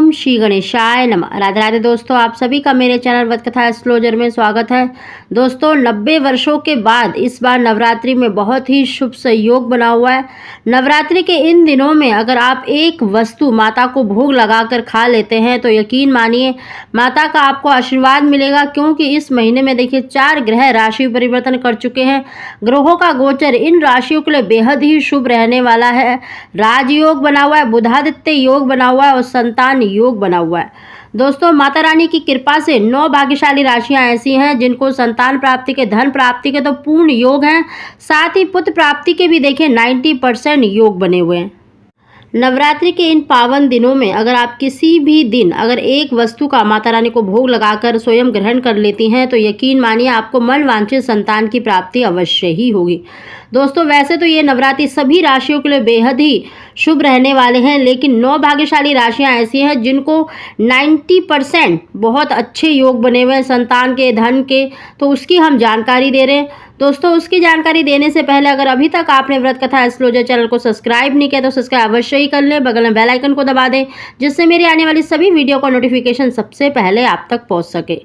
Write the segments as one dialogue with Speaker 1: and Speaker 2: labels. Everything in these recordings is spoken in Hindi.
Speaker 1: ओम श्री गणेशाय नमः। राधे राधे दोस्तों, आप सभी का मेरे चैनल व्रत कथा एस्ट्रोलॉजर में स्वागत है। दोस्तों 90 वर्षों के बाद इस बार नवरात्रि में बहुत ही शुभ संयोग बना हुआ है। नवरात्रि के इन दिनों में अगर आप एक वस्तु माता को भोग लगाकर खा लेते हैं तो यकीन मानिए माता का आपको आशीर्वाद मिलेगा, क्योंकि इस महीने में देखिए 4 ग्रह राशि परिवर्तन कर चुके हैं। ग्रहों का गोचर इन राशियों के लिए बेहद ही शुभ रहने वाला है। राजयोग बना हुआ है, बुधादित्य योग बना हुआ है और संतान योग बना हुआ है। दोस्तों माता रानी की कृपा से 9 भाग्यशाली राशियां ऐसी हैं जिनको संतान प्राप्ति के, धन प्राप्ति के तो पूर्ण योग हैं, साथ ही पुत्र प्राप्ति के भी देखिए 90% योग बने हुए हैं। नवरात्रि के इन पावन दिनों में अगर आप किसी भी दिन अगर एक वस्तु का माता रानी को भोग लगाकर स्वयं ग्रहण कर लेती हैं तो यकीन मानिए आपको मन वांछित संतान की प्राप्ति अवश्य ही होगी। दोस्तों वैसे तो ये नवरात्रि सभी राशियों के लिए बेहद ही शुभ रहने वाले हैं, लेकिन 9 भाग्यशाली राशियां ऐसी हैं जिनको 90% बहुत अच्छे योग बने हुए हैं संतान के, धन के, तो उसकी हम जानकारी दे रहे हैं। दोस्तों उसकी जानकारी देने से पहले अगर अभी तक आपने व्रत कथा एस्ट्रोलॉजर चैनल को सब्सक्राइब नहीं किया तो सब्सक्राइब अवश्य ही कर लें, बगल में बेल आइकन को दबा दें जिससे मेरी आने वाली सभी वीडियो का नोटिफिकेशन सबसे पहले आप तक पहुंच सके।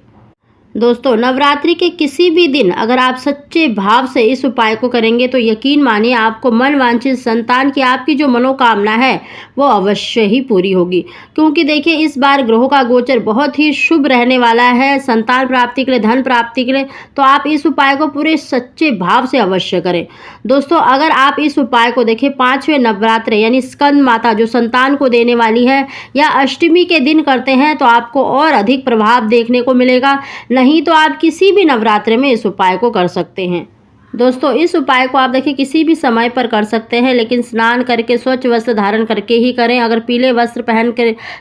Speaker 1: दोस्तों नवरात्रि के किसी भी दिन अगर आप सच्चे भाव से इस उपाय को करेंगे तो यकीन मानिए आपको मन वांछित संतान की आपकी जो मनोकामना है वो अवश्य ही पूरी होगी, क्योंकि देखिए इस बार ग्रहों का गोचर बहुत ही शुभ रहने वाला है संतान प्राप्ति के लिए, धन प्राप्ति के लिए। तो आप इस उपाय को पूरे सच्चे भाव से अवश्य करें। दोस्तों अगर आप इस उपाय को देखिए 5वें नवरात्र यानी स्कंद माता जो संतान को देने वाली है या अष्टमी के दिन करते हैं तो आपको और अधिक प्रभाव देखने को मिलेगा, नहीं तो आप किसी भी नवरात्रि में इस उपाय को कर सकते हैं। दोस्तों इस उपाय को आप देखिए किसी भी समय पर कर सकते हैं, लेकिन स्नान करके स्वच्छ वस्त्र धारण करके ही करें। अगर पीले वस्त्र पहन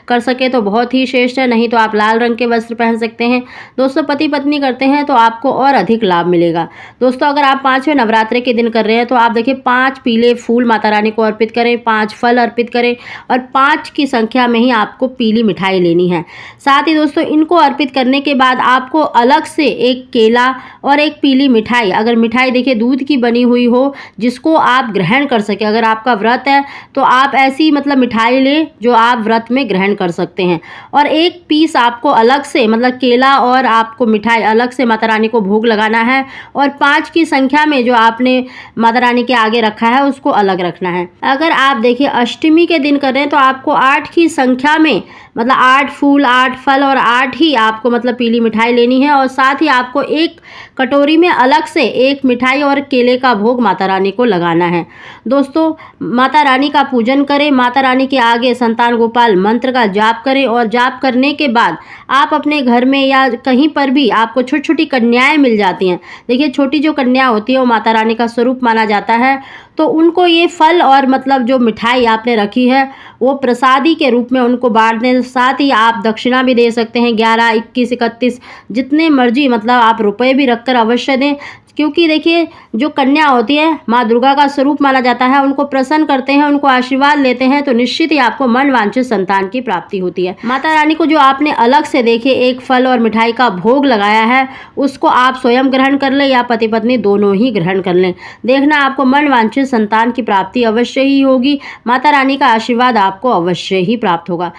Speaker 1: कर सके तो बहुत ही श्रेष्ठ है, नहीं तो आप लाल रंग के वस्त्र पहन सकते हैं। दोस्तों पति पत्नी करते हैं तो आपको और अधिक लाभ मिलेगा। दोस्तों अगर आप 5वें नवरात्रि के दिन कर रहे हैं तो आप देखिए 5 पीले फूल माता रानी को अर्पित करें, 5 फल अर्पित करें और 5 की संख्या में ही आपको पीली मिठाई लेनी है। साथ ही दोस्तों इनको अर्पित करने के बाद आपको अलग से एक केला और एक पीली मिठाई, अगर मिठाई देखिए दूध की बनी हुई हो जिसको आप ग्रहण कर सके, अगर आपका व्रत है तो आप ऐसी मतलब मिठाई ले जो आप व्रत में ग्रहण कर सकते हैं, और एक पीस आपको अलग से मतलब केला और आपको मिठाई अलग से माता रानी को भोग लगाना है, और 5 की संख्या में जो आपने माता रानी के आगे रखा है उसको अलग रखना है। अगर आप देखिए अष्टमी के दिन कर रहे हैं तो आपको 8 की संख्या में मतलब 8 फूल, 8 फल और 8 ही आपको मतलब पीली मिठाई लेनी है, और साथ ही आपको एक कटोरी में अलग से एक मिठाई और केले का भोग माता रानी को लगाना है। दोस्तों माता रानी का पूजन करें, माता रानी के आगे संतान गोपाल मंत्र का जाप करें, और जाप करने के बाद आप अपने घर में या कहीं पर भी आपको छोटी छोटी कन्याएं मिल जाती हैं। देखिए छोटी जो कन्या होती है वो माता रानी का स्वरूप माना जाता है, तो उनको ये फल और मतलब जो मिठाई आपने रखी है वो प्रसादी के रूप में उनको बांट दें। साथ ही आप दक्षिणा भी दे सकते हैं, 11, 21, 31 जितने मर्जी मतलब आप रुपए भी रखकर अवश्य दें, क्योंकि देखिए जो कन्या होती है माँ दुर्गा का स्वरूप माना जाता है, उनको प्रसन्न करते हैं, उनको आशीर्वाद लेते हैं तो निश्चित ही आपको मन वांछित संतान की प्राप्ति होती है। माता रानी को जो आपने अलग से देखिए एक फल और मिठाई का भोग लगाया है उसको आप स्वयं ग्रहण कर लें या पति पत्नी दोनों ही ग्रहण कर लें। देखना आपको मन वांछित संतान की प्राप्ति अवश्य ही होगी, माता रानी का आशीर्वाद आपको अवश्य ही प्राप्त होगा।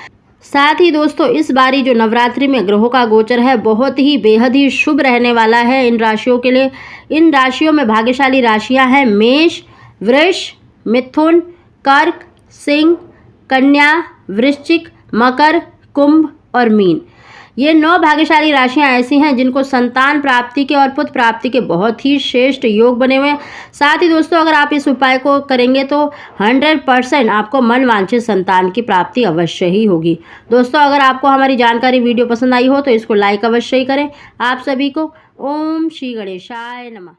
Speaker 1: साथ ही दोस्तों इस बारी जो नवरात्रि में ग्रहों का गोचर है बहुत ही बेहद ही शुभ रहने वाला है इन राशियों के लिए। इन राशियों में भाग्यशाली राशियां हैं मेष, वृष, मिथुन, कर्क, सिंह, कन्या, वृश्चिक, मकर, कुंभ और मीन। ये 9 भाग्यशाली राशियां ऐसी हैं जिनको संतान प्राप्ति के और पुत्र प्राप्ति के बहुत ही श्रेष्ठ योग बने हुए हैं। साथ ही दोस्तों अगर आप इस उपाय को करेंगे तो 100% आपको मन वांछित संतान की प्राप्ति अवश्य ही होगी। दोस्तों अगर आपको हमारी जानकारी वीडियो पसंद आई हो तो इसको लाइक अवश्य ही करें। आप सभी को ओम श्री गणेशाय नमः।